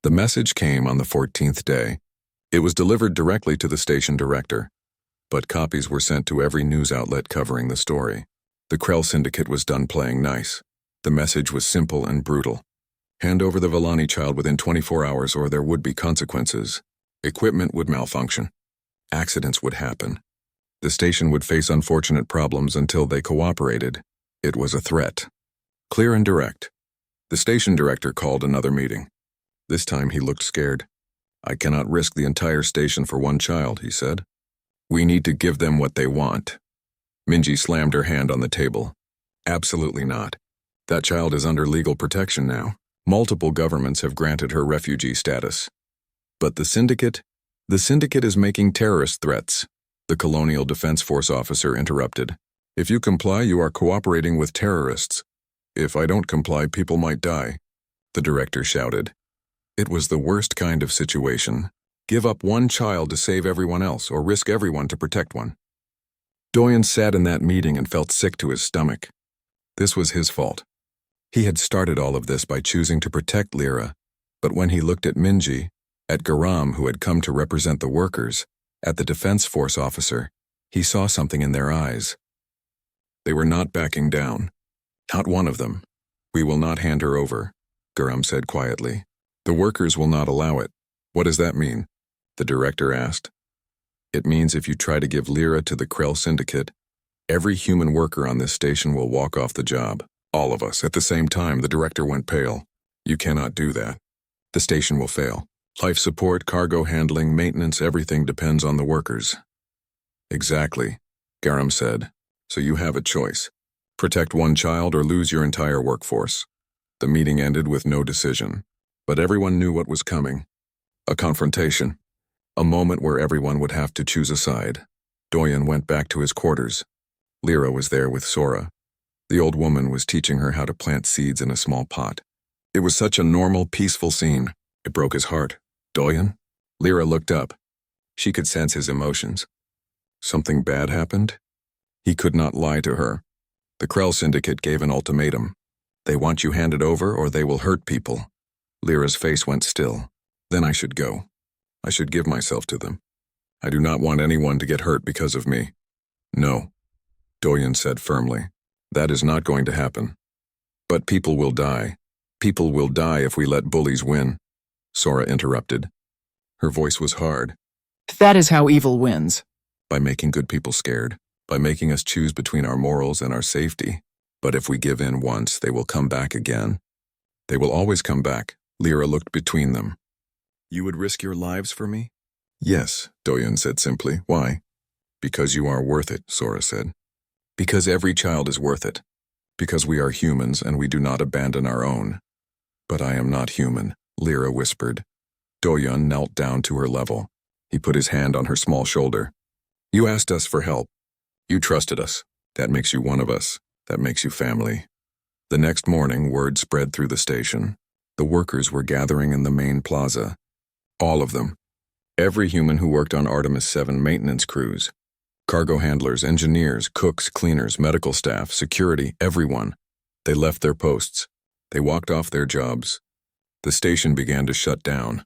The message came on the 14th day. It was delivered directly to the station director, but copies were sent to every news outlet covering the story. The Krell Syndicate was done playing nice. The message was simple and brutal. Hand over the Villani child within 24 hours or there would be consequences. Equipment would malfunction. Accidents would happen. The station would face unfortunate problems until they cooperated. It was a threat. Clear and direct. The station director called another meeting. This time he looked scared. I cannot risk the entire station for one child, he said. We need to give them what they want. Minji slammed her hand on the table. Absolutely not. That child is under legal protection now. Multiple governments have granted her refugee status. But the Syndicate is making terrorist threats. The Colonial Defense Force officer interrupted. If you comply, you are cooperating with terrorists. If I don't comply, people might die. The director shouted. It was the worst kind of situation. Give up one child to save everyone else, or risk everyone to protect one. Doyen sat in that meeting and felt sick to his stomach. This was his fault. He had started all of this by choosing to protect Lyra, but when he looked at Minji, at Garam who had come to represent the workers, at the Defense Force officer, he saw something in their eyes. They were not backing down. Not one of them. We will not hand her over, Garam said quietly. The workers will not allow it. What does that mean? The director asked. It means if you try to give Lyra to the Krell Syndicate, every human worker on this station will walk off the job. All of us. At the same time, the director went pale. You cannot do that. The station will fail. Life support, cargo handling, maintenance, everything depends on the workers. Exactly, Garam said. So you have a choice. Protect one child or lose your entire workforce. The meeting ended with no decision, but everyone knew what was coming. A confrontation. A moment where everyone would have to choose a side. Doyen went back to his quarters. Lyra was there with Sora. The old woman was teaching her how to plant seeds in a small pot. It was such a normal, peaceful scene. It broke his heart. Doyen? Lyra looked up. She could sense his emotions. Something bad happened? He could not lie to her. The Krell Syndicate gave an ultimatum. They want you handed over or they will hurt people. Lyra's face went still. Then I should go. I should give myself to them. I do not want anyone to get hurt because of me. No, Doyen said firmly. That is not going to happen. But people will die. People will die if we let bullies win. Sora interrupted. Her voice was hard. That is how evil wins. By making good people scared. By making us choose between our morals and our safety. But if we give in once, they will come back again. They will always come back. Lyra looked between them. You would risk your lives for me? Yes, Doyen said simply. Why? Because you are worth it, Sora said. Because every child is worth it. Because we are humans and we do not abandon our own. But I am not human, Lyra whispered. Doyen knelt down to her level. He put his hand on her small shoulder. You asked us for help. You trusted us. That makes you one of us. That makes you family. The next morning, word spread through the station. The workers were gathering in the main plaza. All of them. Every human who worked on Artemis 7 maintenance crews. Cargo handlers, engineers, cooks, cleaners, medical staff, security, everyone. They left their posts. They walked off their jobs. The station began to shut down.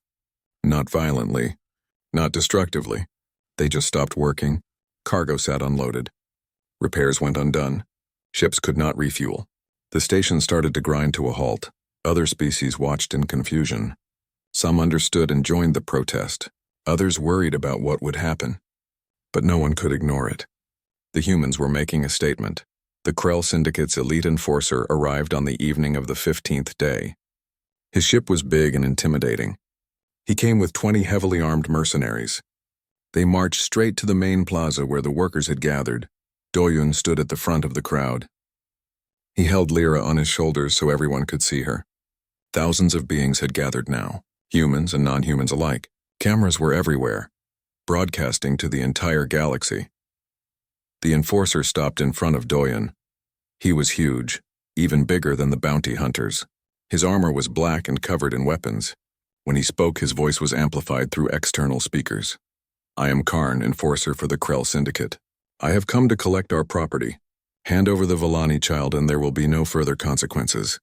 Not violently. Not destructively. They just stopped working. Cargo sat unloaded. Repairs went undone. Ships could not refuel. The station started to grind to a halt. Other species watched in confusion. Some understood and joined the protest. Others worried about what would happen. But no one could ignore it. The humans were making a statement. The Krell Syndicate's elite enforcer arrived on the evening of the 15th day. His ship was big and intimidating. He came with 20 heavily armed mercenaries. They marched straight to the main plaza where the workers had gathered. Doyen stood at the front of the crowd. He held Lyra on his shoulders so everyone could see her. Thousands of beings had gathered now, humans and non-humans alike. Cameras were everywhere, broadcasting to the entire galaxy. The enforcer stopped in front of Doyen. He was huge, even bigger than the bounty hunters. His armor was black and covered in weapons. When he spoke, his voice was amplified through external speakers. I am Karn, enforcer for the Krell Syndicate. I have come to collect our property. Hand over the Villani child and there will be no further consequences.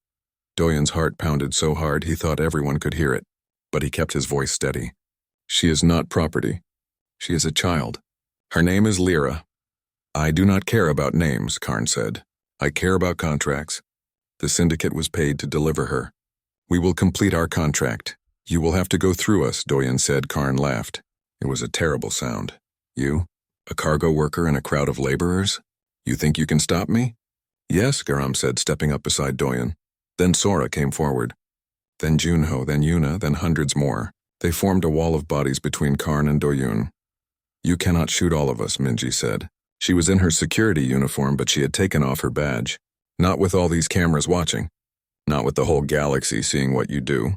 Doyen's heart pounded so hard he thought everyone could hear it. but he kept his voice steady. She is not property. She is a child. Her name is Lyra. I do not care about names, Karn said. I care about contracts. The syndicate was paid to deliver her. We will complete our contract. You will have to go through us, Doyen said. Karn laughed. It was a terrible sound. You? A cargo worker in a crowd of laborers? You think you can stop me? Yes, Garam said, stepping up beside Doyen. Then Sora came forward. Then Junho, then Yuna, then hundreds more. They formed a wall of bodies between Karn and Doyun. You cannot shoot all of us, Minji said. She was in her security uniform, but she had taken off her badge. Not with all these cameras watching. Not with the whole galaxy seeing what you do.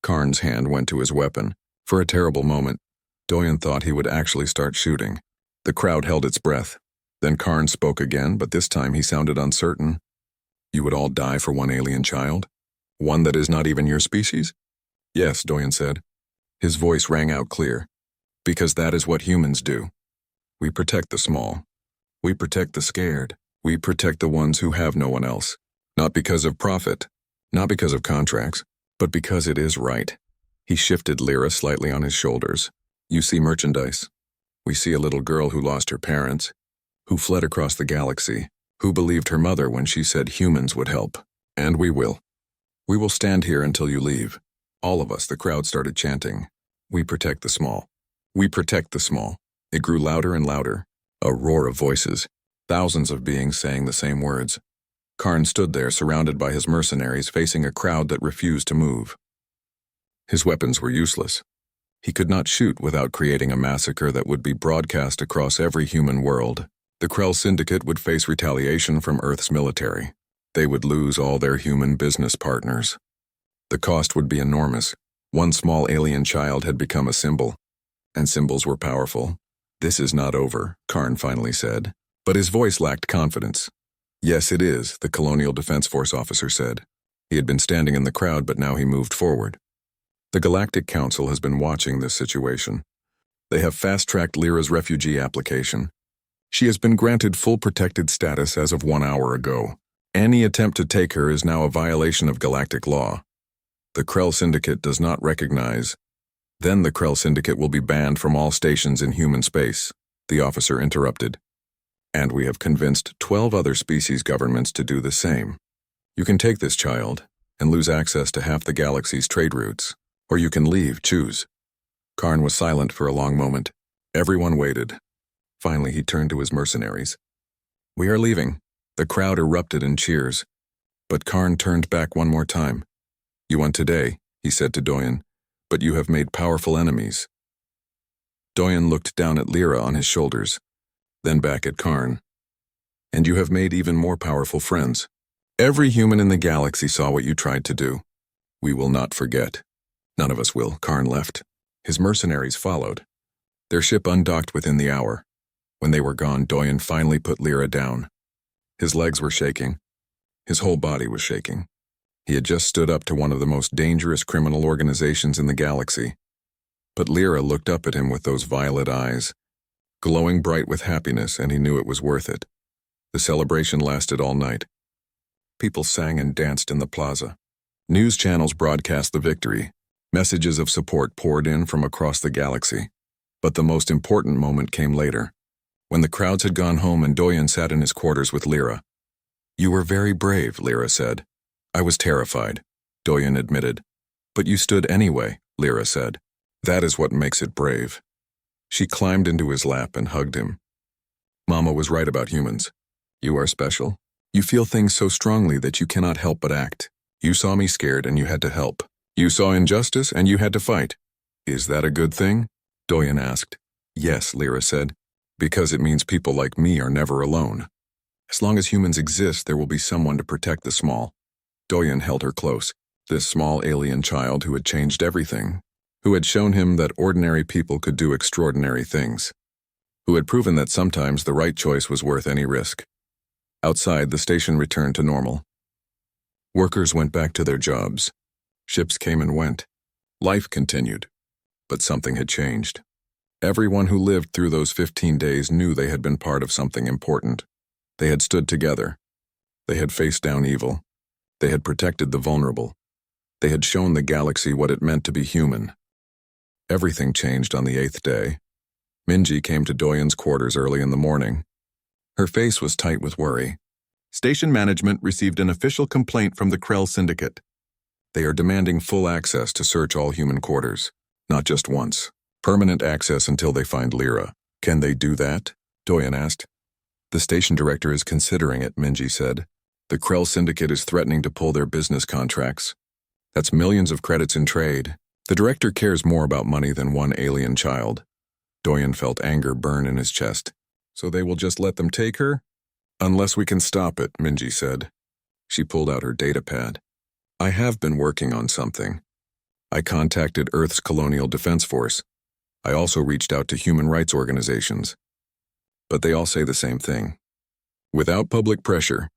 Karn's hand went to his weapon. For a terrible moment, Doyen thought he would actually start shooting. The crowd held its breath. Then Karn spoke again, but this time he sounded uncertain. You would all die for one alien child? One that is not even your species? Yes, Doyen said. His voice rang out clear. Because that is what humans do. We protect the small. We protect the scared. We protect the ones who have no one else. Not because of profit, not because of contracts, but because it is right. He shifted Lyra slightly on his shoulders. You see merchandise. We see a little girl who lost her parents, who fled across the galaxy, who believed her mother when she said humans would help. And we will. We will stand here until you leave. All of us, the crowd started chanting. We protect the small. We protect the small. It grew louder and louder. A roar of voices. Thousands of beings saying the same words. Karn stood there surrounded by his mercenaries facing a crowd that refused to move. His weapons were useless. He could not shoot without creating a massacre that would be broadcast across every human world. The Krell Syndicate would face retaliation from Earth's military. They would lose all their human business partners. The cost would be enormous. One small alien child had become a symbol. And symbols were powerful. This is not over, Karn finally said. But his voice lacked confidence. Yes, it is, the Colonial Defense Force officer said. He had been standing in the crowd, but now he moved forward. The Galactic Council has been watching this situation. They have fast-tracked Lyra's refugee application. She has been granted full protected status as of 1 hour ago. Any attempt to take her is now a violation of galactic law. The Krell Syndicate does not recognize. Then the Krell Syndicate will be banned from all stations in human space, the officer interrupted. And we have convinced 12 other species governments to do the same. You can take this child and lose access to half the galaxy's trade routes, or you can leave, choose. Karn was silent for a long moment. Everyone waited. Finally, he turned to his mercenaries. We are leaving. The crowd erupted in cheers. But Karn turned back one more time. You won today, he said to Doyen, but you have made powerful enemies. Doyen looked down at Lyra on his shoulders, then back at Karn. And you have made even more powerful friends. Every human in the galaxy saw what you tried to do. We will not forget. None of us will. Karn left. His mercenaries followed. Their ship undocked within the hour. When they were gone, Doyen finally put Lyra down. His legs were shaking. His whole body was shaking. He had just stood up to one of the most dangerous criminal organizations in the galaxy. But Lyra looked up at him with those violet eyes, glowing bright with happiness, and he knew it was worth it. The celebration lasted all night. People sang and danced in the plaza. News channels broadcast the victory. Messages of support poured in from across the galaxy. But the most important moment came later, when the crowds had gone home and Doyen sat in his quarters with Lyra. You were very brave, Lyra said. I was terrified, Doyen admitted. But you stood anyway, Lyra said. That is what makes it brave. She climbed into his lap and hugged him. Mama was right about humans. You are special. You feel things so strongly that you cannot help but act. You saw me scared and you had to help. You saw injustice and you had to fight. Is that a good thing? Doyen asked. Yes, Lyra said, because it means people like me are never alone. As long as humans exist, there will be someone to protect the small. Doyen held her close, this small alien child who had changed everything, who had shown him that ordinary people could do extraordinary things, who had proven that sometimes the right choice was worth any risk. Outside, the station returned to normal. Workers went back to their jobs. Ships came and went. Life continued. But something had changed. Everyone who lived through those 15 days knew they had been part of something important. They had stood together. They had faced down evil. They had protected the vulnerable. They had shown the galaxy what it meant to be human. Everything changed on the 8th day. Minji came to Doyen's quarters early in the morning. Her face was tight with worry. Station management received an official complaint from the Krell Syndicate. They are demanding full access to search all human quarters, not just once. Permanent access until they find Lyra. Can they do that? Doyen asked. The station director is considering it, Minji said. The Krell Syndicate is threatening to pull their business contracts. That's millions of credits in trade. The director cares more about money than one alien child. Doyen felt anger burn in his chest. So they will just let them take her? Unless we can stop it, Minji said. She pulled out her data pad. I have been working on something. I contacted Earth's Colonial Defense Force. I also reached out to human rights organizations. But they all say the same thing. Without public pressure,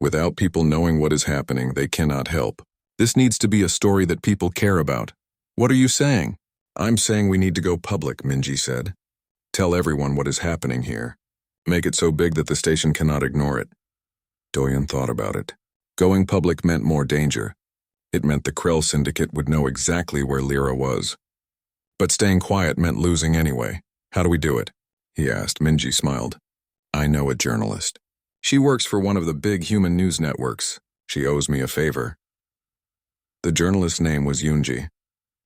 without people knowing what is happening, they cannot help. This needs to be a story that people care about. What are you saying? I'm saying we need to go public, Minji said. Tell everyone what is happening here. Make it so big that the station cannot ignore it. Doyen thought about it. Going public meant more danger. It meant the Krell Syndicate would know exactly where Lyra was. But staying quiet meant losing anyway. How do we do it? He asked. Minji smiled. I know a journalist. She works for one of the big human news networks. She owes me a favor. The journalist's name was Yunji.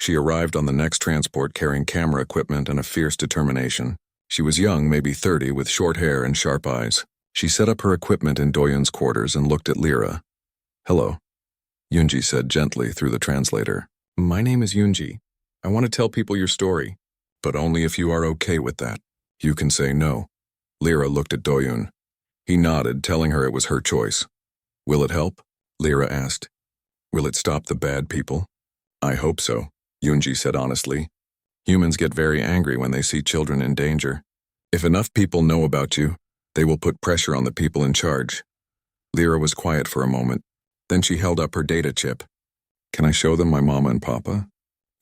She arrived on the next transport carrying camera equipment and a fierce determination. She was young, maybe 30, with short hair and sharp eyes. She set up her equipment in Doyen's quarters and looked at Lyra. Hello, Yunji said gently through the translator. My name is Yunji. I want to tell people your story, but only if you are okay with that. You can say no. Lyra looked at Doyen. He nodded, telling her it was her choice. Will it help? Lyra asked. Will it stop the bad people? I hope so, Yunji said honestly. Humans get very angry when they see children in danger. If enough people know about you, they will put pressure on the people in charge. Lyra was quiet for a moment. Then she held up her data chip. Can I show them my mama and papa?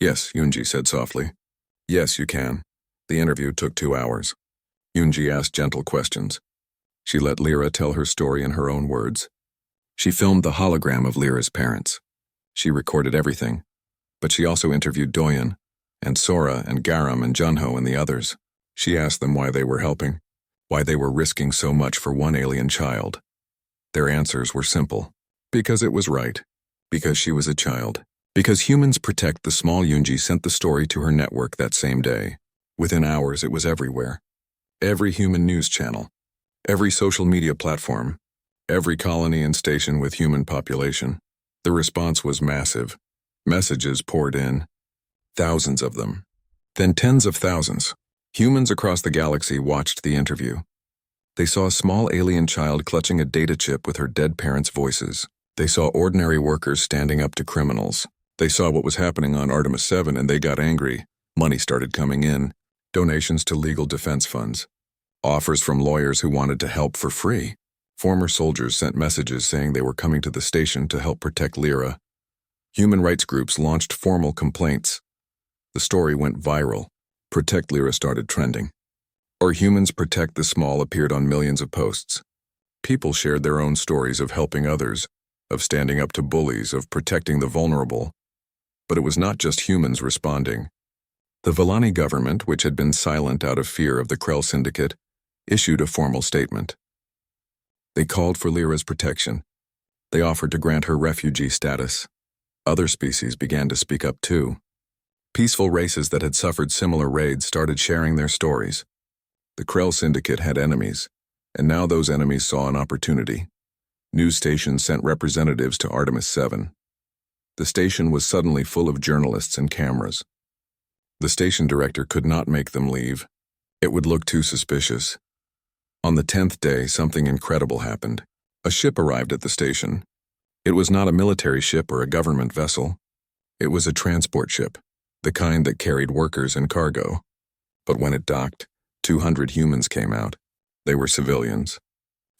Yes, Yunji said softly. Yes, you can. The interview took 2 hours. Yunji asked gentle questions. She let Lyra tell her story in her own words. She filmed the hologram of Lyra's parents. She recorded everything. But she also interviewed Doyen, and Sora and Garam and Junho and the others. She asked them why they were helping, why they were risking so much for one alien child. Their answers were simple. Because it was right. Because she was a child. Because humans protect the small. Yunji sent the story to her network that same day. Within hours, it was everywhere. Every human news channel. Every social media platform. Every colony and station with human population. The response was massive. Messages poured in. Thousands of them. Then tens of thousands. Humans across the galaxy watched the interview. They saw a small alien child clutching a data chip with her dead parents' voices. They saw ordinary workers standing up to criminals. They saw what was happening on Artemis 7 and they got angry. Money started coming in. Donations to legal defense funds. Offers from lawyers who wanted to help for free. Former soldiers sent messages saying they were coming to the station to help protect Lyra. Human rights groups launched formal complaints. The story went viral. Protect Lyra started trending. Or Humans Protect the Small appeared on millions of posts. People shared their own stories of helping others, of standing up to bullies, of protecting the vulnerable. But it was not just humans responding. The Villani government, which had been silent out of fear of the Krell Syndicate, issued a formal statement. They called for Lyra's protection. They offered to grant her refugee status. Other species began to speak up too. Peaceful races that had suffered similar raids started sharing their stories. The Krell Syndicate had enemies, and now those enemies saw an opportunity. News stations sent representatives to Artemis 7. The station was suddenly full of journalists and cameras. The station director could not make them leave. It would look too suspicious. On the 10th day, something incredible happened. A ship arrived at the station. It was not a military ship or a government vessel. It was a transport ship, the kind that carried workers and cargo. But when it docked, 200 humans came out. They were civilians.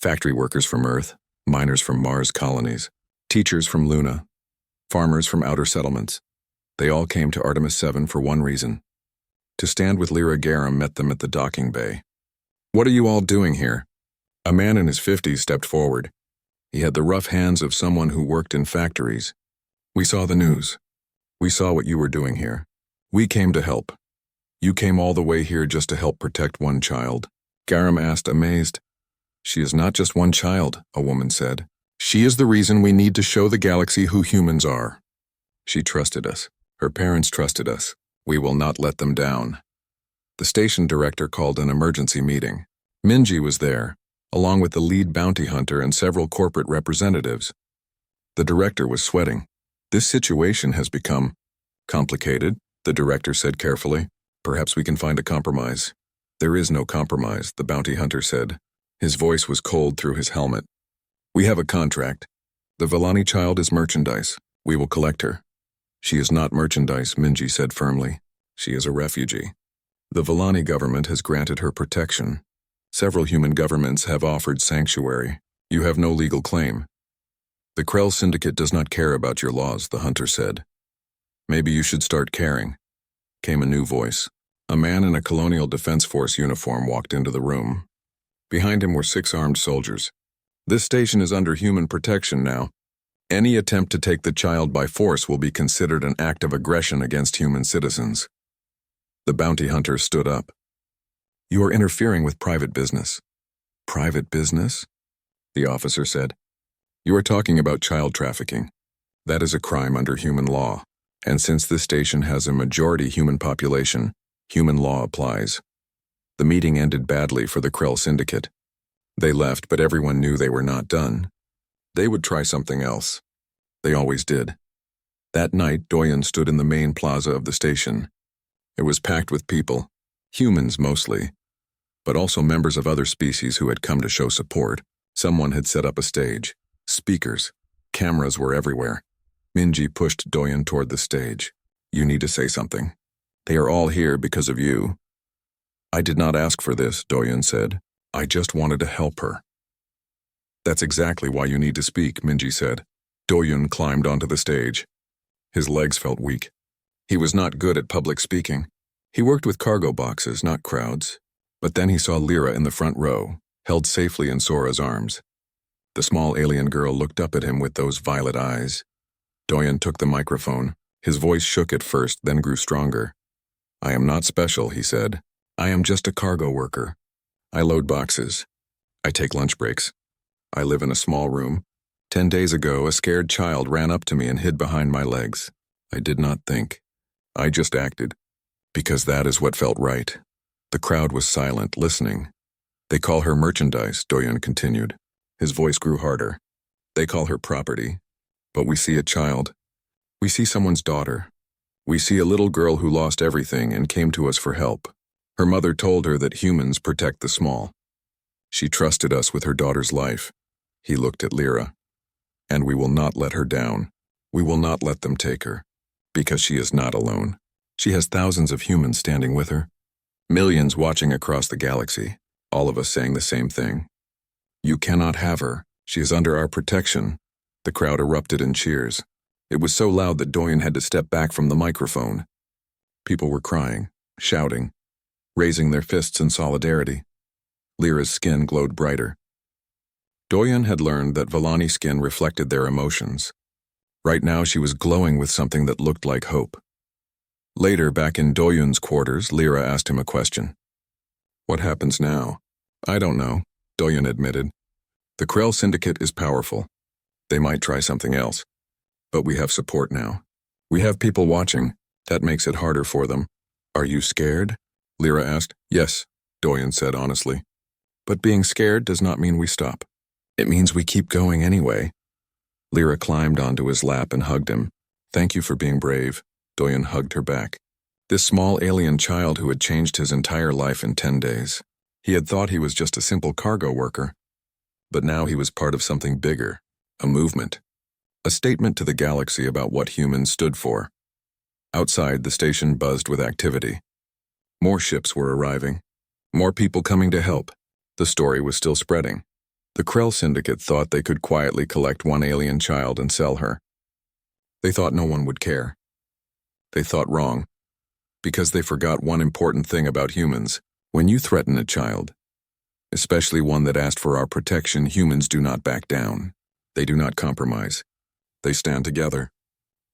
Factory workers from Earth, miners from Mars colonies, teachers from Luna, farmers from outer settlements. They all came to Artemis 7 for one reason. To stand with Lyra. Garam met them at the docking bay. What are you all doing here? A man in his 50s stepped forward. He had the rough hands of someone who worked in factories. We saw the news. We saw what you were doing here. We came to help. You came all the way here just to help protect one child. Garam asked, amazed. She is not just one child, a woman said. She is the reason we need to show the galaxy who humans are. She trusted us. Her parents trusted us. We will not let them down. The station director called an emergency meeting. Minji was there, along with the lead bounty hunter and several corporate representatives. The director was sweating. This situation has become complicated, the director said carefully. Perhaps we can find a compromise. There is no compromise, the bounty hunter said. His voice was cold through his helmet. We have a contract. The Villani child is merchandise. We will collect her. She is not merchandise, Minji said firmly. She is a refugee. The Villani government has granted her protection. Several human governments have offered sanctuary. You have no legal claim. The Krell Syndicate does not care about your laws, the hunter said. Maybe you should start caring. Came a new voice. A man in a Colonial Defense Force uniform walked into the room. Behind him were 6 armed soldiers. This station is under human protection now. Any attempt to take the child by force will be considered an act of aggression against human citizens. The bounty hunter stood up. You are interfering with private business. Private business? The officer said. You are talking about child trafficking. That is a crime under human law, and since this station has a majority human population, human law applies. The meeting ended badly for the Krell Syndicate. They left, but everyone knew they were not done. They would try something else. They always did. That night, Doyen stood in the main plaza of the station. It was packed with people, humans mostly, but also members of other species who had come to show support. Someone had set up a stage. Speakers. Cameras were everywhere. Minji pushed Doyen toward the stage. You need to say something. They are all here because of you. I did not ask for this, Doyen said. I just wanted to help her. That's exactly why you need to speak, Minji said. Doyen climbed onto the stage. His legs felt weak. He was not good at public speaking. He worked with cargo boxes, not crowds. But then he saw Lyra in the front row, held safely in Sora's arms. The small alien girl looked up at him with those violet eyes. Doyen took the microphone. His voice shook at first, then grew stronger. I am not special, he said. I am just a cargo worker. I load boxes. I take lunch breaks. I live in a small room. 10 days ago, a scared child ran up to me and hid behind my legs. I did not think. I just acted. Because that is what felt right. The crowd was silent, listening. They call her merchandise, Doyen continued. His voice grew harder. They call her property. But we see a child. We see someone's daughter. We see a little girl who lost everything and came to us for help. Her mother told her that humans protect the small. She trusted us with her daughter's life. He looked at Lyra. And we will not let her down. We will not let them take her. Because she is not alone. She has thousands of humans standing with her. Millions watching across the galaxy. All of us saying the same thing. You cannot have her. She is under our protection. The crowd erupted in cheers. It was so loud that Doyen had to step back from the microphone. People were crying, shouting, raising their fists in solidarity. Lyra's skin glowed brighter. Doyen had learned that Villani skin reflected their emotions. Right now she was glowing with something that looked like hope. Later, back in Doyen's quarters, Lyra asked him a question. What happens now? I don't know, Doyen admitted. The Krell Syndicate is powerful. They might try something else. But we have support now. We have people watching. That makes it harder for them. Are you scared? Lyra asked. Yes, Doyen said honestly. But being scared does not mean we stop. It means we keep going anyway. Lyra climbed onto his lap and hugged him. Thank you for being brave. Doyen hugged her back. This small alien child who had changed his entire life in 10 days. He had thought he was just a simple cargo worker. But now he was part of something bigger, a movement. A statement to the galaxy about what humans stood for. Outside, the station buzzed with activity. More ships were arriving. More people coming to help. The story was still spreading. The Krell Syndicate thought they could quietly collect one alien child and sell her. They thought no one would care. They thought wrong. Because they forgot one important thing about humans. When you threaten a child, especially one that asked for our protection, humans do not back down. They do not compromise. They stand together.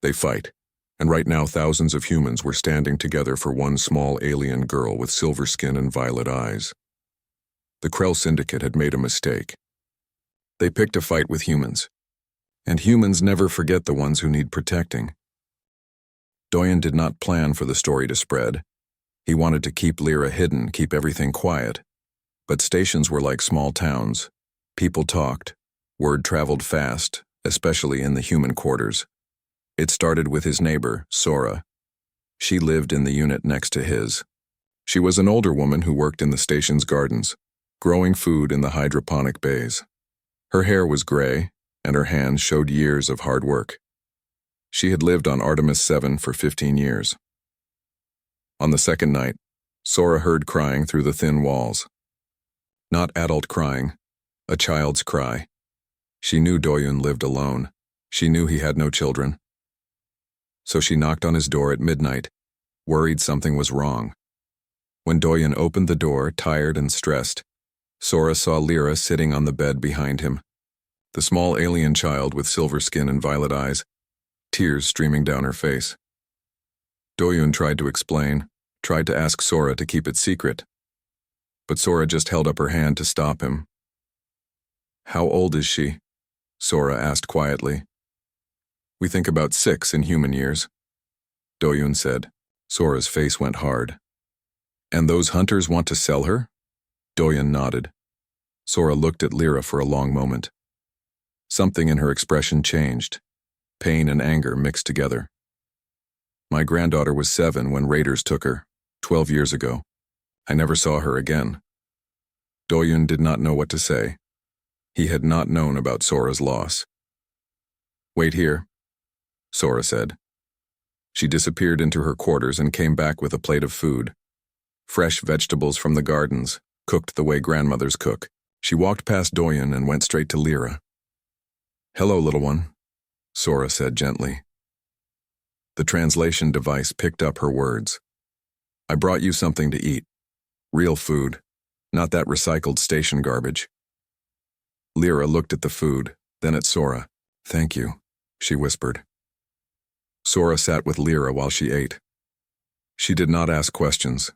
They fight, and right now thousands of humans were standing together for one small alien girl with silver skin and violet eyes. The Krell Syndicate had made a mistake. They picked a fight with humans, and humans never forget the ones who need protecting. Doyen did not plan for the story to spread. He wanted to keep Lyra hidden, keep everything quiet. But stations were like small towns. People talked. Word traveled fast, especially in the human quarters. It started with his neighbor, Sora. She lived in the unit next to his. She was an older woman who worked in the station's gardens, growing food in the hydroponic bays. Her hair was gray, and her hands showed years of hard work. She had lived on Artemis 7 for 15 years. On the second night, Sora heard crying through the thin walls. Not adult crying, a child's cry. She knew Doyen lived alone. She knew he had no children. So she knocked on his door at midnight, worried something was wrong. When Doyen opened the door, tired and stressed, Sora saw Lyra sitting on the bed behind him. The small alien child with silver skin and violet eyes, tears streaming down her face. Doyen tried to explain, tried to ask Sora to keep it secret. But Sora just held up her hand to stop him. "How old is she?" Sora asked quietly. "We think about 6 in human years," Doyen said. Sora's face went hard. "And those hunters want to sell her?" Doyen nodded. Sora looked at Lyra for a long moment. Something in her expression changed. Pain and anger mixed together. "My granddaughter was 7 when raiders took her, 12 years ago. I never saw her again." Doyen did not know what to say. He had not known about Sora's loss. "Wait here," Sora said. She disappeared into her quarters and came back with a plate of food. Fresh vegetables from the gardens, cooked the way grandmothers cook. She walked past Doyen and went straight to Lyra. "Hello, little one," Sora said gently. The translation device picked up her words. "I brought you something to eat. Real food, not that recycled station garbage." Lyra looked at the food, then at Sora. "Thank you," she whispered. Sora sat with Lyra while she ate. She did not ask questions.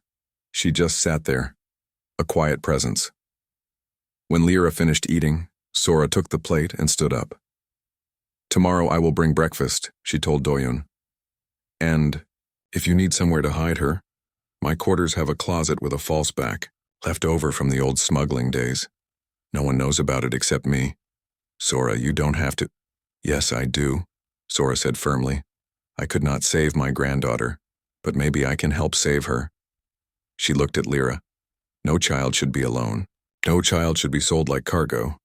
She just sat there, a quiet presence. When Lyra finished eating, Sora took the plate and stood up. "Tomorrow I will bring breakfast," she told Doyen. "And, if you need somewhere to hide her, my quarters have a closet with a false back, left over from the old smuggling days. No one knows about it except me. Sora, you don't have to—" "Yes, I do," Sora said firmly. "I could not save my granddaughter, but maybe I can help save her." She looked at Lyra. No child should be alone. No child should be sold like cargo.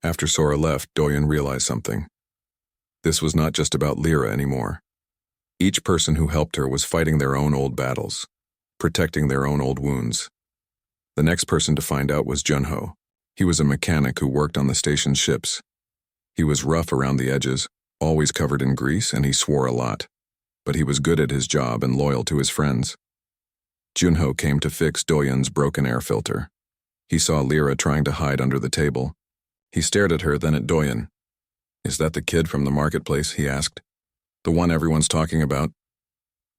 After Sora left, Doyen realized something. This was not just about Lyra anymore. Each person who helped her was fighting their own old battles, protecting their own old wounds. The next person to find out was Junho. He was a mechanic who worked on the station's ships. He was rough around the edges, always covered in grease, and he swore a lot. But he was good at his job and loyal to his friends. Junho came to fix Doyen's broken air filter. He saw Lyra trying to hide under the table. He stared at her, then at Doyen. "Is that the kid from the marketplace?" he asked. "The one everyone's talking about?"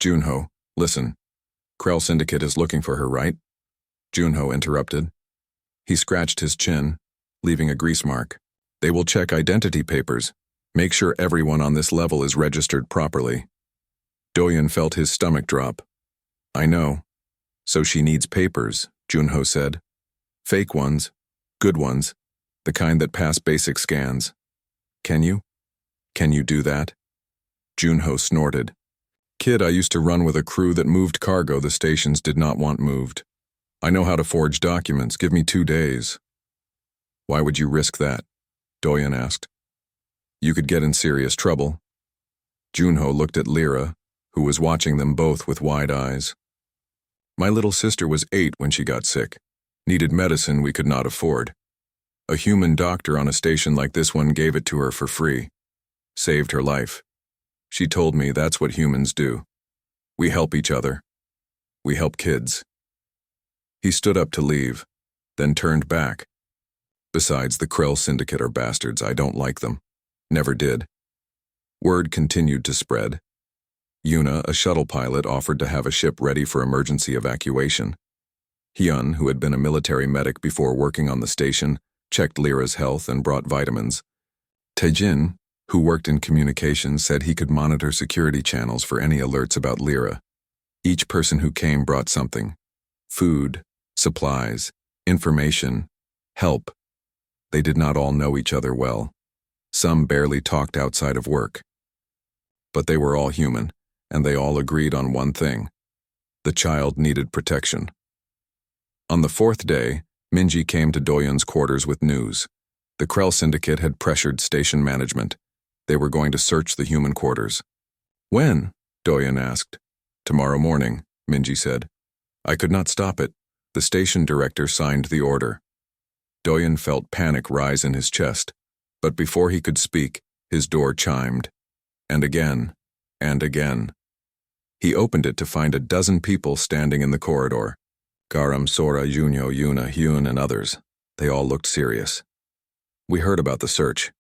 "Junho, listen. Krell Syndicate is looking for her, right?" Junho interrupted. He scratched his chin, leaving a grease mark. "They will check identity papers. Make sure everyone on this level is registered properly." Doyen felt his stomach drop. "I know. So she needs papers," Junho said. "Fake ones, good ones, the kind that pass basic scans. Can you? Can you do that?" Junho snorted. "Kid, I used to run with a crew that moved cargo the stations did not want moved. I know how to forge documents. Give me 2 days." "Why would you risk that?" Doyen asked. "You could get in serious trouble." Junho looked at Lyra, who was watching them both with wide eyes. "My little sister was 8 when she got sick. Needed medicine we could not afford. A human doctor on a station like this one gave it to her for free. Saved her life. She told me that's what humans do. We help each other. We help kids." He stood up to leave, then turned back. "Besides, the Krell Syndicate are bastards. I don't like them. Never did. Word continued to spread. Yuna, a shuttle pilot, offered to have a ship ready for emergency evacuation. Hyun, who had been a military medic before working on the station, checked Lyra's health and brought vitamins. Taejin, who worked in communications, said he could monitor security channels for any alerts about Lyra. Each person who came brought something: food, supplies, information, help. They did not all know each other well. Some barely talked outside of work. But they were all human, and they all agreed on one thing: the child needed protection. On the fourth day, Minji came to Doyun's quarters with news. The Krell Syndicate had pressured station management. They were going to search the human quarters. When? Doyun asked. Tomorrow morning, Minji said. I could not stop it. The station director signed the order. Doyun felt panic rise in his chest, but before he could speak, his door chimed. And again, and again. He opened it to find a dozen people standing in the corridor. Garam, Sora, Junyo, Yuna, Hyun, and others. They all looked serious. We heard about the search,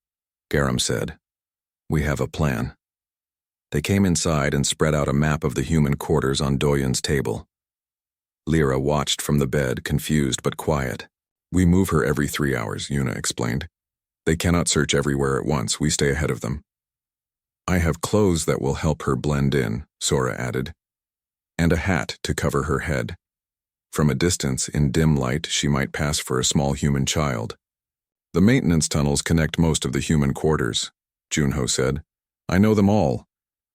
Garam said. We have a plan. They came inside and spread out a map of the human quarters on Doyun's table. Lyra watched from the bed, confused but quiet. We move her every 3 hours, Yuna explained. They cannot search everywhere at once. We stay ahead of them. I have clothes that will help her blend in, Sora added, and a hat to cover her head. From a distance, in dim light, she might pass for a small human child. The maintenance tunnels connect most of the human quarters, Junho said. I know them all.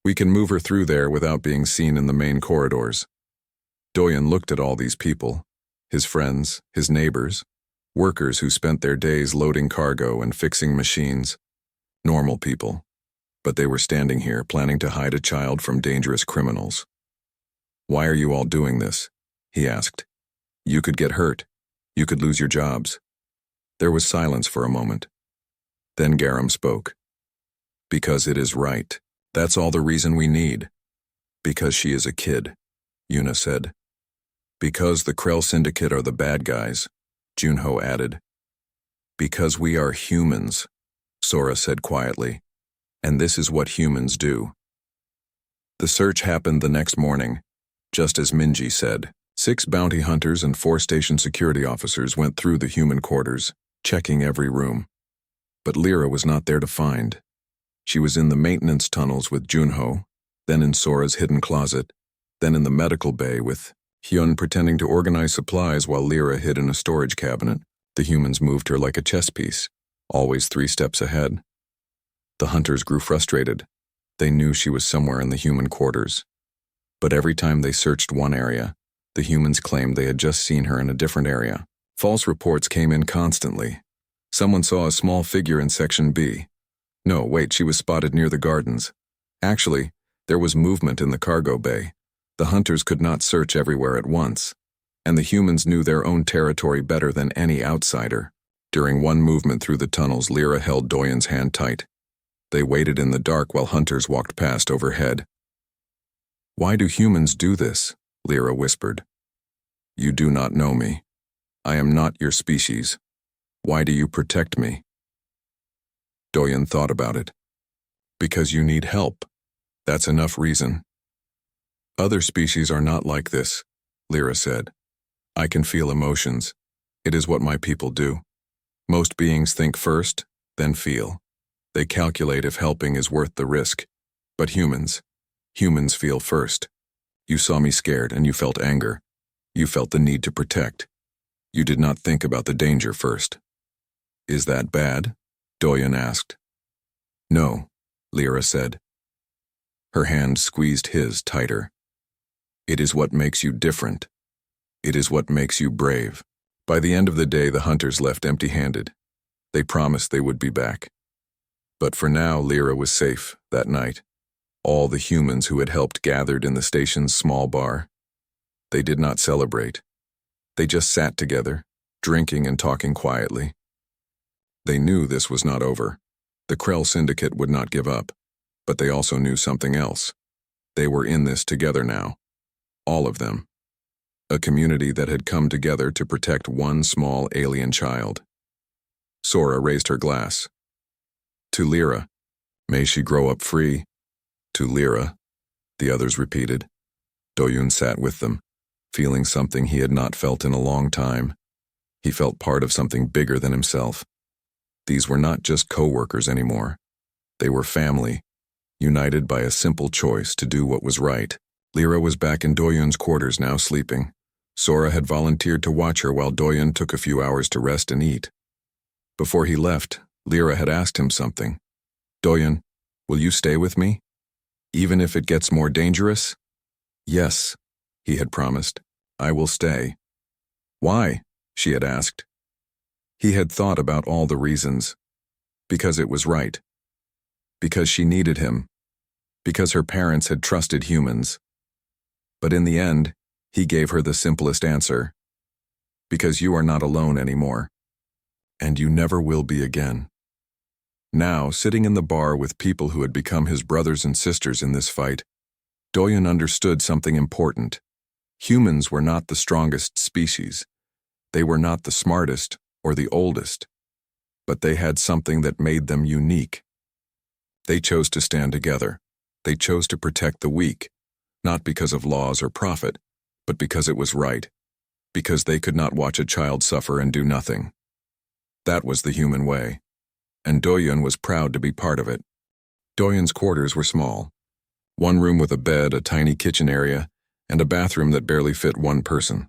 We can move her through there without being seen in the main corridors. Doyun looked at all these people, his friends, his neighbors, workers who spent their days loading cargo and fixing machines. Normal people. But they were standing here planning to hide a child from dangerous criminals. Why are you all doing this? He asked. You could get hurt. You could lose your jobs. There was silence for a moment. Then Garam spoke. Because it is right. That's all the reason we need. Because she is a kid, Yuna said. Because the Krell Syndicate are the bad guys, Junho added. Because we are humans, Sora said quietly. And this is what humans do. The search happened the next morning, just as Minji said. 6 bounty hunters and 4 station security officers went through the human quarters, checking every room. But Lyra was not there to find. She was in the maintenance tunnels with Junho, then in Sora's hidden closet, then in the medical bay with Hyun pretending to organize supplies while Lyra hid in a storage cabinet. The humans moved her like a chess piece, always 3 steps ahead. The hunters grew frustrated. They knew she was somewhere in the human quarters. But every time they searched one area, the humans claimed they had just seen her in a different area. False reports came in constantly. Someone saw a small figure in Section B. No, wait, she was spotted near the gardens. Actually, there was movement in the cargo bay. The hunters could not search everywhere at once, and the humans knew their own territory better than any outsider. During one movement through the tunnels, Lyra held Doyun's hand tight. They waited in the dark while hunters walked past overhead. Why do humans do this? Lyra whispered. You do not know me. I am not your species. Why do you protect me? Doyun thought about it. Because you need help. That's enough reason. Other species are not like this, Lyra said. I can feel emotions. It is what my people do. Most beings think first, then feel. They calculate if helping is worth the risk. But humans feel first. You saw me scared and you felt anger. You felt the need to protect. You did not think about the danger first. Is that bad? Doyun asked. No, Lyra said. Her hand squeezed his tighter. It is what makes you different. It is what makes you brave. By the end of the day, the hunters left empty-handed. They promised they would be back. But for now, Lyra was safe that night. All the humans who had helped gathered in the station's small bar. They did not celebrate. They just sat together, drinking and talking quietly. They knew this was not over. The Krell Syndicate would not give up, but they also knew something else. They were in this together now. All of them. A community that had come together to protect one small alien child. Sora raised her glass. To Lyra, May she grow up free. To Lyra, the others repeated. Doyun sat with them, feeling something he had not felt in a long time. He felt part of something bigger than himself. These were not just co-workers anymore. They were family, united by a simple choice to do what was right. Lyra was back in Doyun's quarters now, sleeping. Sora had volunteered to watch her while Doyun took a few hours to rest and eat. Before he left, Lyra had asked him something. Doyun, will you stay with me? Even if it gets more dangerous? Yes, he had promised. I will stay. Why? She had asked. He had thought about all the reasons. Because it was right. Because she needed him. Because her parents had trusted humans. But in the end, he gave her the simplest answer. Because you are not alone anymore. And you never will be again. Now, sitting in the bar with people who had become his brothers and sisters in this fight, Doyun understood something important. Humans were not the strongest species. They were not the smartest or the oldest. But they had something that made them unique. They chose to stand together. They chose to protect the weak, not because of laws or profit, but because it was right. Because they could not watch a child suffer and do nothing. That was the human way. And Doyun was proud to be part of it. Doyun's quarters were small. One room with a bed, a tiny kitchen area, and a bathroom that barely fit one person.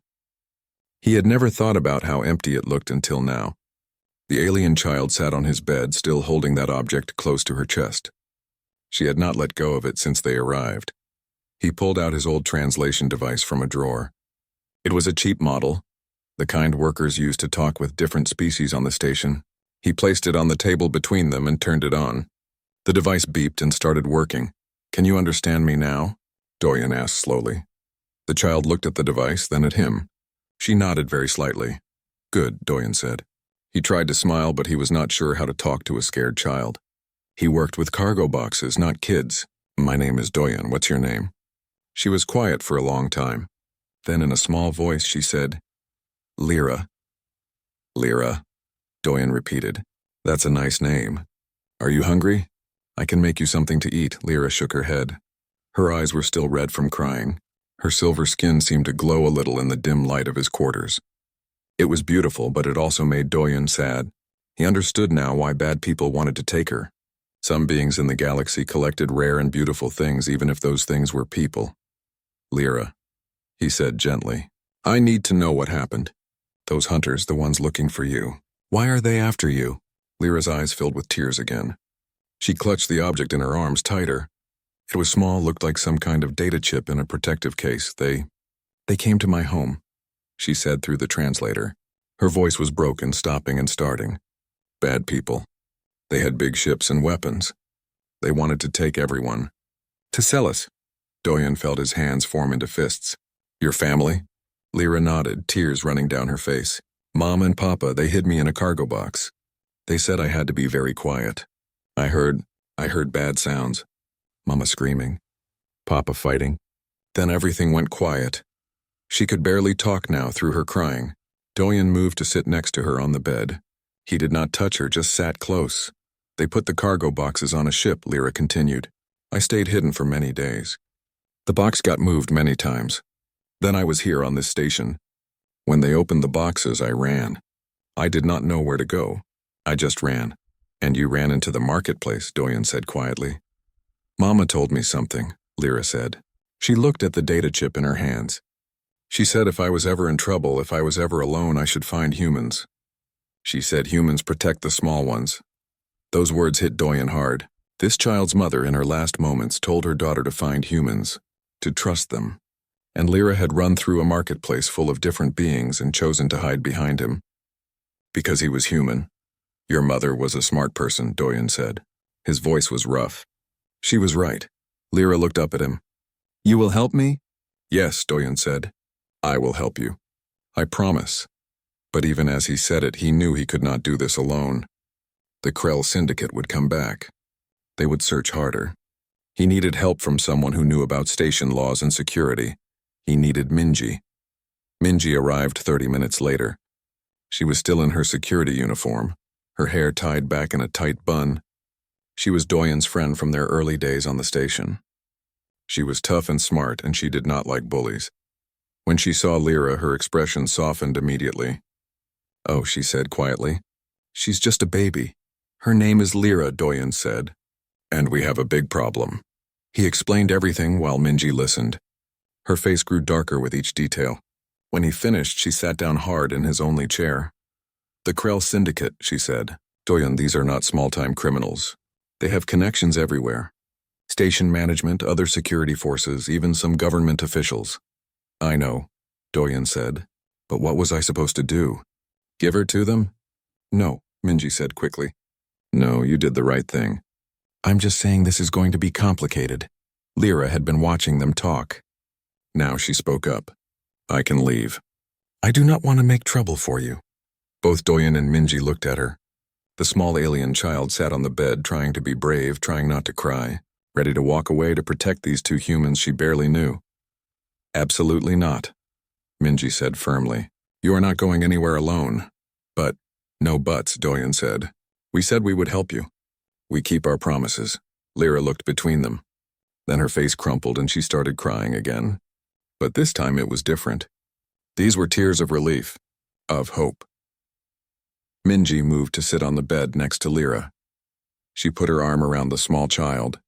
He had never thought about how empty it looked until now. The alien child sat on his bed, still holding that object close to her chest. She had not let go of it since they arrived. He pulled out his old translation device from a drawer. It was a cheap model, the kind workers used to talk with different species on the station. He placed it on the table between them and turned it on. The device beeped and started working. Can you understand me now? Doyun asked slowly. The child looked at the device, then at him. She nodded very slightly. Good, Doyun said. He tried to smile, but he was not sure how to talk to a scared child. He worked with cargo boxes, not kids. My name is Doyun. What's your name? She was quiet for a long time. Then in a small voice she said, Lyra. Lyra, Doyun repeated. That's a nice name. Are you hungry? I can make you something to eat. Lyra shook her head. Her eyes were still red from crying. Her silver skin seemed to glow a little in the dim light of his quarters. It was beautiful, but it also made Doyun sad. He understood now why bad people wanted to take her. Some beings in the galaxy collected rare and beautiful things, even if those things were people. Lyra, he said gently, I need to know what happened. Those hunters, the ones looking for you. Why are they after you? Lyra's eyes filled with tears again. She clutched the object in her arms tighter. It was small, looked like some kind of data chip in a protective case. They came to my home, she said through the translator. Her voice was broken, stopping and starting. Bad people. They had big ships and weapons. They wanted to take everyone. To sell us. Doyun felt his hands form into fists. Your family? Lyra nodded, tears running down her face. Mom and Papa, they hid me in a cargo box. They said I had to be very quiet. I heard bad sounds. Mama screaming. Papa fighting. Then everything went quiet. She could barely talk now through her crying. Doyun moved to sit next to her on the bed. He did not touch her, just sat close. They put the cargo boxes on a ship, Lyra continued. I stayed hidden for many days. The box got moved many times. Then I was here on this station. When they opened the boxes, I ran. I did not know where to go. I just ran. And you ran into the marketplace, Doyun said quietly. Mama told me something, Lyra said. She looked at the data chip in her hands. She said if I was ever in trouble, if I was ever alone, I should find humans. She said humans protect the small ones. Those words hit Doyun hard. This child's mother, in her last moments, told her daughter to find humans, to trust them. And Lyra had run through a marketplace full of different beings and chosen to hide behind him. Because he was human. Your mother was a smart person, Doyun said. His voice was rough. She was right. Lyra looked up at him. You will help me? Yes, Doyun said. I will help you. I promise. But even as he said it, he knew he could not do this alone. The Krell Syndicate would come back. They would search harder. He needed help from someone who knew about station laws and security. He needed Minji. Minji arrived 30 minutes later. She was still in her security uniform, her hair tied back in a tight bun. She was Doyen's friend from their early days on the station. She was tough and smart, and she did not like bullies. When she saw Lyra, her expression softened immediately. "Oh," she said quietly. "She's just a baby. Her name is Lyra," Doyen said. "And we have a big problem." He explained everything while Minji listened. Her face grew darker with each detail. When he finished, she sat down hard in his only chair. "The Krell Syndicate," she said. "Doyen, these are not small-time criminals. They have connections everywhere. Station management, other security forces, even some government officials." "I know," Doyen said. "But what was I supposed to do? Give her to them?" "No," Minji said quickly. "No, you did the right thing. I'm just saying this is going to be complicated." Lyra had been watching them talk. Now she spoke up. "I can leave. I do not want to make trouble for you." Both Doyen and Minji looked at her. The small alien child sat on the bed, trying to be brave, trying not to cry, ready to walk away to protect these two humans she barely knew. "Absolutely not," Minji said firmly. "You are not going anywhere alone." "But," "No buts," Doyen said. "We said we would help you. We keep our promises." Lyra looked between them. Then her face crumpled and she started crying again. But this time it was different. These were tears of relief, of hope. Minji moved to sit on the bed next to Lyra. She put her arm around the small child.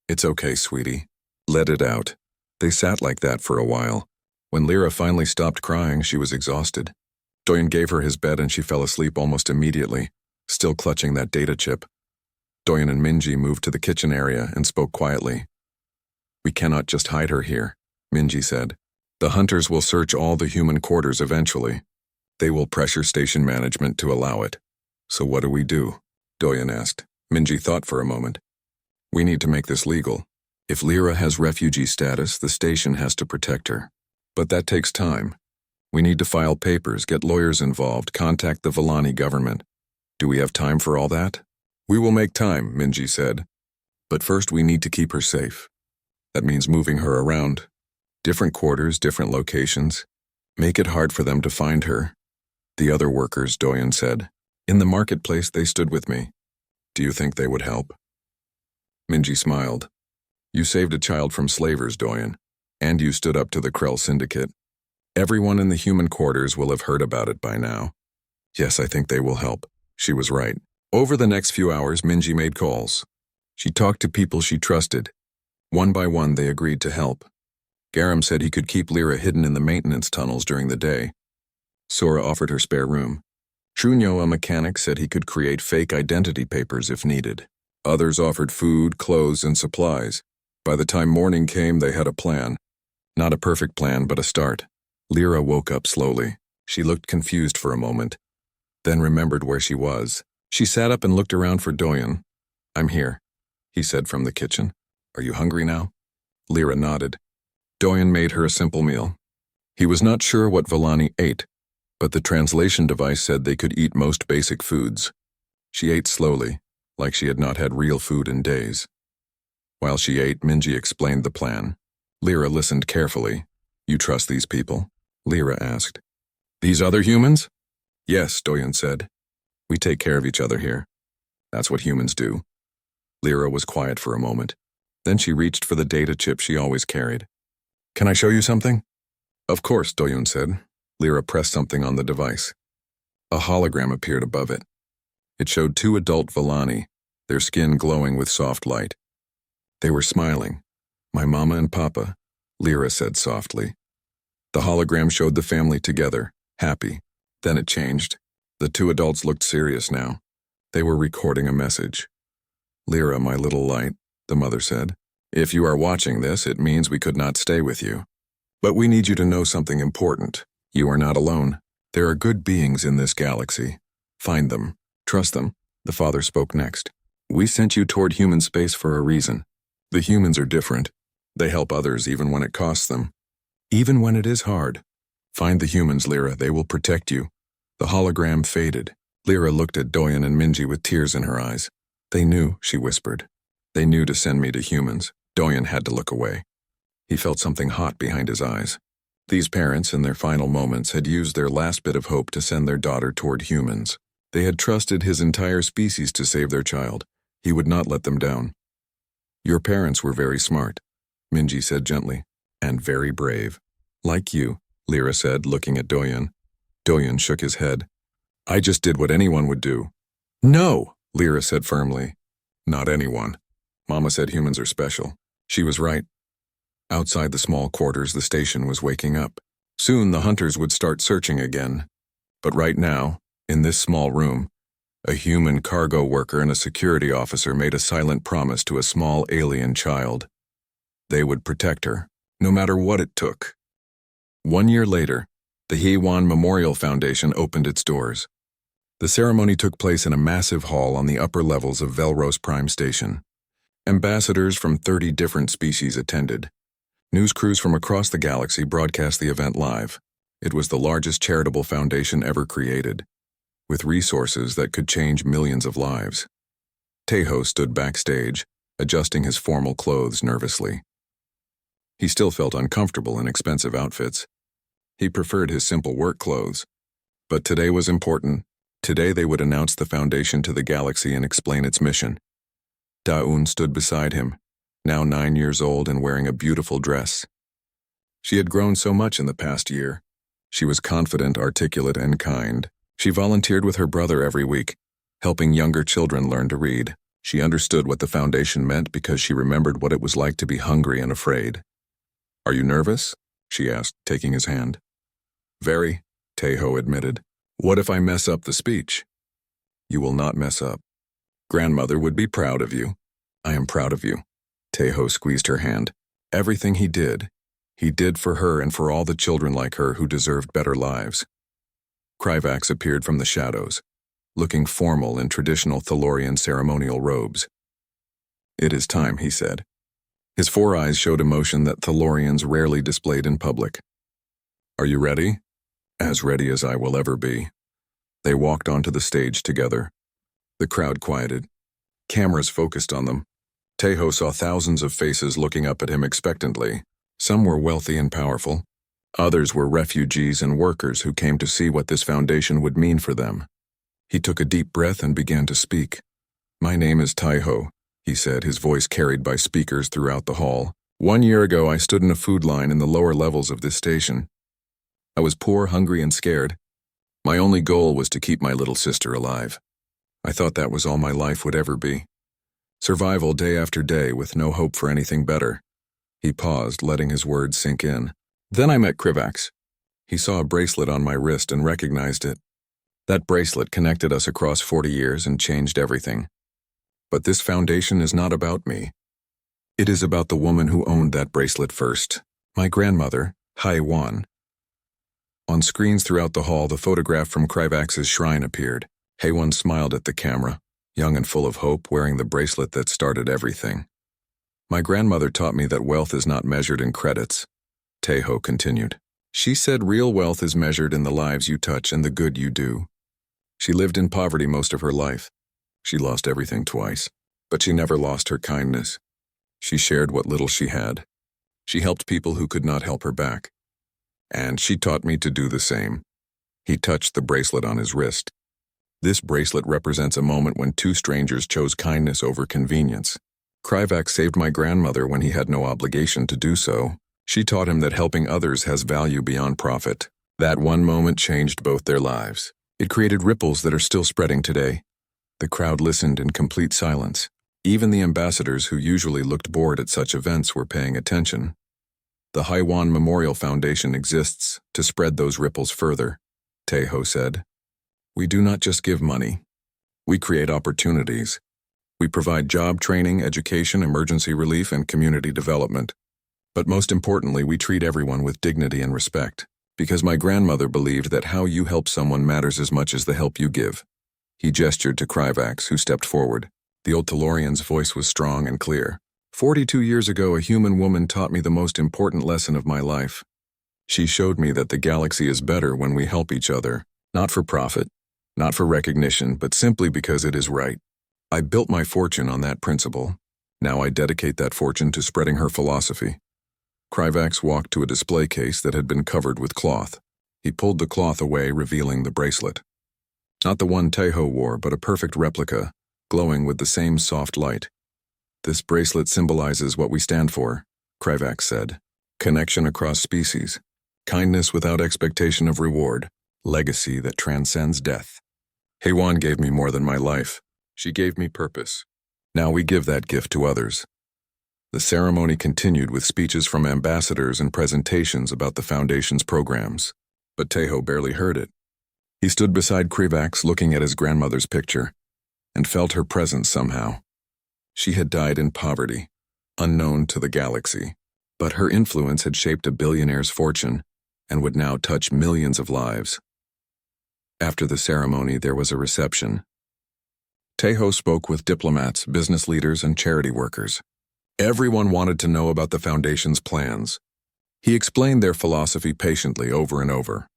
"It's okay, sweetie. Let it out." They sat like that for a while. When Lyra finally stopped crying, she was exhausted. Doyen gave her his bed and she fell asleep almost immediately, still clutching that data chip. Doyen and Minji moved to the kitchen area and spoke quietly. "We cannot just hide her here," Minji said. "The hunters will search all the human quarters eventually. They will pressure station management to allow it." "So what do we do?" Doyen asked. Minji thought for a moment. "We need to make this legal. If Lyra has refugee status, the station has to protect her. But that takes time. We need to file papers, get lawyers involved, contact the Villani government. Do we have time for all that?" "We will make time," Minji said. "But first we need to keep her safe. That means moving her around. Different quarters, different locations. Make it hard for them to find her." "The other workers," Doyen said. "In the marketplace they stood with me. Do you think they would help?" Minji smiled. "You saved a child from slavers, Doyen, and you stood up to the Krell Syndicate. Everyone in the human quarters will have heard about it by now. Yes, I think they will help." She was right. Over the next few hours, Minji made calls. She talked to people she trusted. One by one, they agreed to help. Garam said he could keep Lyra hidden in the maintenance tunnels during the day. Sora offered her spare room. Trunyo, a mechanic, said he could create fake identity papers if needed. Others offered food, clothes, and supplies. By the time morning came, they had a plan. Not a perfect plan, but a start. Lyra woke up slowly. She looked confused for a moment, then remembered where she was. She sat up and looked around for Doyen. "I'm here," he said from the kitchen. "Are you hungry now?" Lyra nodded. Doyen made her a simple meal. He was not sure what Villani ate, but the translation device said they could eat most basic foods. She ate slowly, like she had not had real food in days. While she ate, Minji explained the plan. Lyra listened carefully. "You trust these people?" Lyra asked. "These other humans?" "Yes," Doyen said. "We take care of each other here. That's what humans do." Lyra was quiet for a moment. Then she reached for the data chip she always carried. "Can I show you something?" "Of course," Doyen said. Lyra pressed something on the device. A hologram appeared above it. It showed two adult Villani, their skin glowing with soft light. They were smiling. "My mama and papa," Lyra said softly. The hologram showed the family together, happy. Then it changed. The two adults looked serious now. They were recording a message. "Lyra, my little light," the mother said. "If you are watching this, it means we could not stay with you. But we need you to know something important. You are not alone. There are good beings in this galaxy. Find them. Trust them." The father spoke next. "We sent you toward human space for a reason. The humans are different. They help others even when it costs them. Even when it is hard. Find the humans, Lyra. They will protect you." The hologram faded. Lyra looked at Doyen and Minji with tears in her eyes. "They knew," she whispered. "They knew to send me to humans." Doyen had to look away. He felt something hot behind his eyes. These parents, in their final moments, had used their last bit of hope to send their daughter toward humans. They had trusted his entire species to save their child, He would not let them down. Your parents were very smart, Minji said gently, and very brave. Like you, Lyra said, looking at Doyen. Doyen shook his head. I just did what anyone would do. No, Lyra said firmly. Not anyone. Mama said humans are special. She was right. Outside the small quarters, the station was waking up. Soon the hunters would start searching again. But right now, in this small room, a human cargo worker and a security officer made a silent promise to a small alien child. They would protect her, no matter what it took. 1 year later, the Heiwan Memorial Foundation opened its doors. The ceremony took place in a massive hall on the upper levels of Velros Prime Station. Ambassadors from 30 different species attended. News crews from across the galaxy broadcast the event live. It was the largest charitable foundation ever created, with resources that could change millions of lives. Tejo stood backstage, adjusting his formal clothes nervously. He still felt uncomfortable in expensive outfits. He preferred his simple work clothes. But today was important. Today they would announce the foundation to the galaxy and explain its mission. Daun stood beside him, now 9 years old and wearing a beautiful dress. She had grown so much in the past year. She was confident, articulate, and kind. She volunteered with her brother every week, helping younger children learn to read. She understood what the foundation meant because she remembered what it was like to be hungry and afraid. Are you nervous? She asked, taking his hand. Very, Tejo admitted. What if I mess up the speech? You will not mess up. Grandmother would be proud of you. I am proud of you. Tejo squeezed her hand. Everything he did for her and for all the children like her who deserved better lives. Kryvax appeared from the shadows, looking formal in traditional Thalorian ceremonial robes. It is time, he said. His 4 eyes showed emotion that Thalorians rarely displayed in public. Are you ready? As ready as I will ever be. They walked onto the stage together. The crowd quieted. Cameras focused on them. Tejo saw thousands of faces looking up at him expectantly. Some were wealthy and powerful. Others were refugees and workers who came to see what this foundation would mean for them. He took a deep breath and began to speak. My name is Tejo, he said, his voice carried by speakers throughout the hall. 1 year ago, I stood in a food line in the lower levels of this station. I was poor, hungry, and scared. My only goal was to keep my little sister alive. I thought that was all my life would ever be. Survival day after day with no hope for anything better. He paused, letting his words sink in. Then I met Kryvax. He saw a bracelet on my wrist and recognized it. That bracelet connected us across 40 years and changed everything. But this foundation is not about me. It is about the woman who owned that bracelet first, my grandmother, Heiwan. On screens throughout the hall, the photograph from Kryvax's shrine appeared. Heiwan smiled at the camera, young and full of hope, wearing the bracelet that started everything. My grandmother taught me that wealth is not measured in credits, Tejo continued. She said real wealth is measured in the lives you touch and the good you do. She lived in poverty most of her life. She lost everything twice, but she never lost her kindness. She shared what little she had. She helped people who could not help her back. And she taught me to do the same. He touched the bracelet on his wrist. This bracelet represents a moment when 2 strangers chose kindness over convenience. Kryvax saved my grandmother when he had no obligation to do so. She taught him that helping others has value beyond profit. That one moment changed both their lives. It created ripples that are still spreading today. The crowd listened in complete silence. Even the ambassadors who usually looked bored at such events were paying attention. The Heiwan Memorial Foundation exists to spread those ripples further, Tejo said. We do not just give money. We create opportunities. We provide job training, education, emergency relief, and community development. But most importantly, we treat everyone with dignity and respect, because my grandmother believed that how you help someone matters as much as the help you give. He gestured to Kryvax, who stepped forward. The old Thalorian's voice was strong and clear. 42 years ago, a human woman taught me the most important lesson of my life. She showed me that the galaxy is better when we help each other, not for profit, not for recognition, but simply because it is right. I built my fortune on that principle. Now I dedicate that fortune to spreading her philosophy. Kryvax walked to a display case that had been covered with cloth. He pulled the cloth away, revealing the bracelet. Not the one Tejo wore, but a perfect replica, glowing with the same soft light. "This bracelet symbolizes what we stand for," Kryvax said. "Connection across species. Kindness without expectation of reward. Legacy that transcends death. Haywan gave me more than my life. She gave me purpose. Now we give that gift to others." The ceremony continued with speeches from ambassadors and presentations about the Foundation's programs. But Tejo barely heard it. He stood beside Kryvax looking at his grandmother's picture, and felt her presence somehow. She had died in poverty, unknown to the galaxy, but her influence had shaped a billionaire's fortune and would now touch millions of lives. After the ceremony, there was a reception. Tejo spoke with diplomats, business leaders, and charity workers. Everyone wanted to know about the Foundation's plans. He explained their philosophy patiently over and over.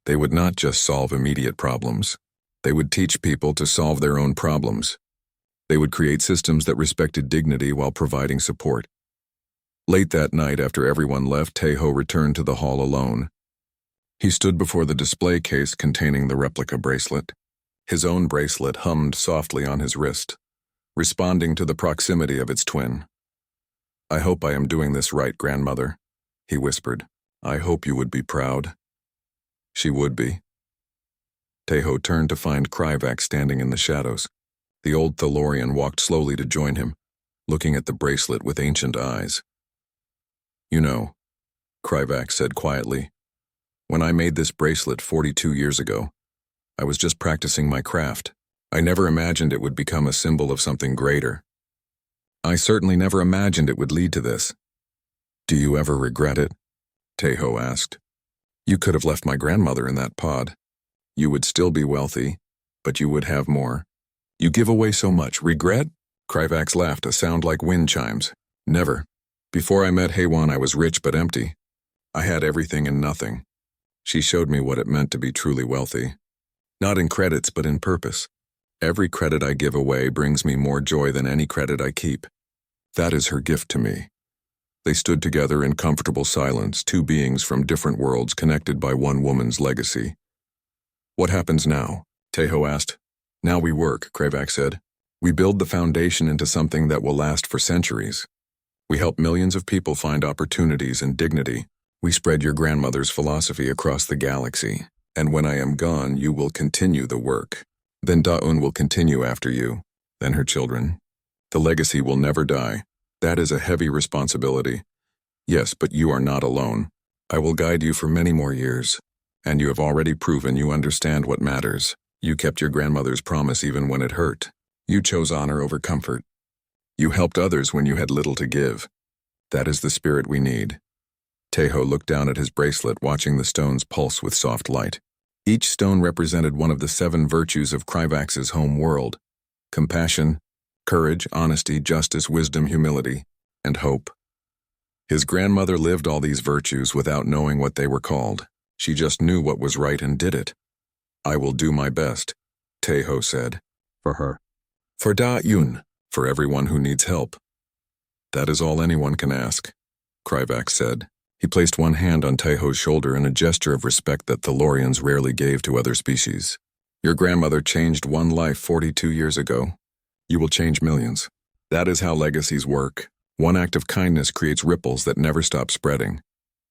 They would not just solve immediate problems. They would teach people to solve their own problems. They would create systems that respected dignity while providing support. Late that night, after everyone left, Tejo returned to the hall alone. He stood before the display case containing the replica bracelet. His own bracelet hummed softly on his wrist, responding to the proximity of its twin. "I hope I am doing this right, grandmother," he whispered. "I hope you would be proud." She would be. Tejo turned to find Kryvax standing in the shadows. The old Thalorian walked slowly to join him, looking at the bracelet with ancient eyes. "You know," Kryvax said quietly, "when I made this bracelet 42 years ago, I was just practicing my craft. I never imagined it would become a symbol of something greater. I certainly never imagined it would lead to this." "Do you ever regret it?" Tejo asked. "You could have left my grandmother in that pod. You would still be wealthy, but you would have more. You give away so much. Regret?" Kryvax laughed, a sound like wind chimes. "Never. Before I met Haywan, I was rich but empty. I had everything and nothing. She showed me what it meant to be truly wealthy. Not in credits, but in purpose. Every credit I give away brings me more joy than any credit I keep. That is her gift to me." They stood together in comfortable silence, two beings from different worlds connected by one woman's legacy. "What happens now?" Tejo asked. "Now we work," Kryvax said. "We build the Foundation into something that will last for centuries. We help millions of people find opportunities and dignity. We spread your grandmother's philosophy across the galaxy. And when I am gone, you will continue the work. Then Da'un will continue after you, then her children. The legacy will never die. That is a heavy responsibility. Yes, but you are not alone. I will guide you for many more years. And you have already proven you understand what matters. You kept your grandmother's promise even when it hurt. You chose honor over comfort. You helped others when you had little to give. That is the spirit we need." Tejo looked down at his bracelet, watching the stones pulse with soft light. Each stone represented one of the 7 virtues of Kryvax's home world: compassion, courage, honesty, justice, wisdom, humility, and hope. His grandmother lived all these virtues without knowing what they were called. She just knew what was right and did it. "I will do my best," Tejo said. "For her. For Da-Yun. For everyone who needs help." "That is all anyone can ask," Kryvax said. He placed one hand on Tejo's shoulder in a gesture of respect that Thalorians rarely gave to other species. "Your grandmother changed one life 42 years ago. You will change millions. That is how legacies work. One act of kindness creates ripples that never stop spreading."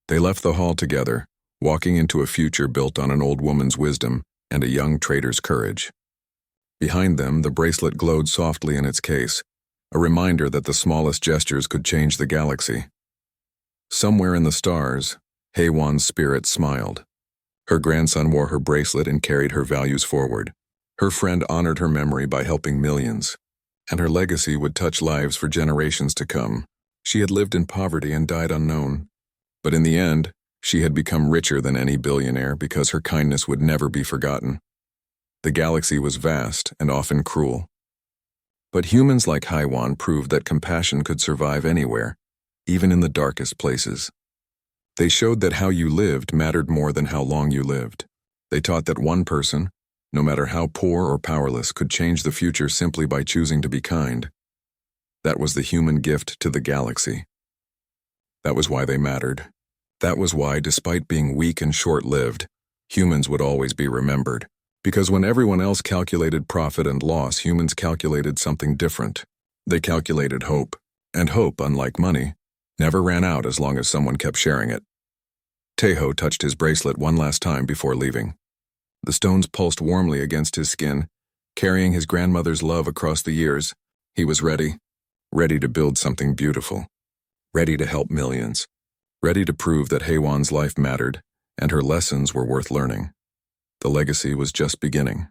They left the hall together, walking into a future built on an old woman's wisdom and a young trader's courage. Behind them, the bracelet glowed softly in its case, a reminder that the smallest gestures could change the galaxy. Somewhere in the stars, Haywan's spirit smiled. Her grandson wore her bracelet and carried her values forward. Her friend honored her memory by helping millions, and her legacy would touch lives for generations to come. She had lived in poverty and died unknown, but in the end, she had become richer than any billionaire because her kindness would never be forgotten. The galaxy was vast and often cruel. But humans like Haywan proved that compassion could survive anywhere, even in the darkest places. They showed that how you lived mattered more than how long you lived. They taught that one person, no matter how poor or powerless, could change the future simply by choosing to be kind. That was the human gift to the galaxy. That was why they mattered. That was why, despite being weak and short-lived, humans would always be remembered. Because when everyone else calculated profit and loss, humans calculated something different. They calculated hope. And hope, unlike money, never ran out as long as someone kept sharing it. Tejo touched his bracelet one last time before leaving. The stones pulsed warmly against his skin, carrying his grandmother's love across the years. He was ready to build something beautiful, ready to help millions, ready to prove that Haywan's life mattered and her lessons were worth learning. The legacy was just beginning.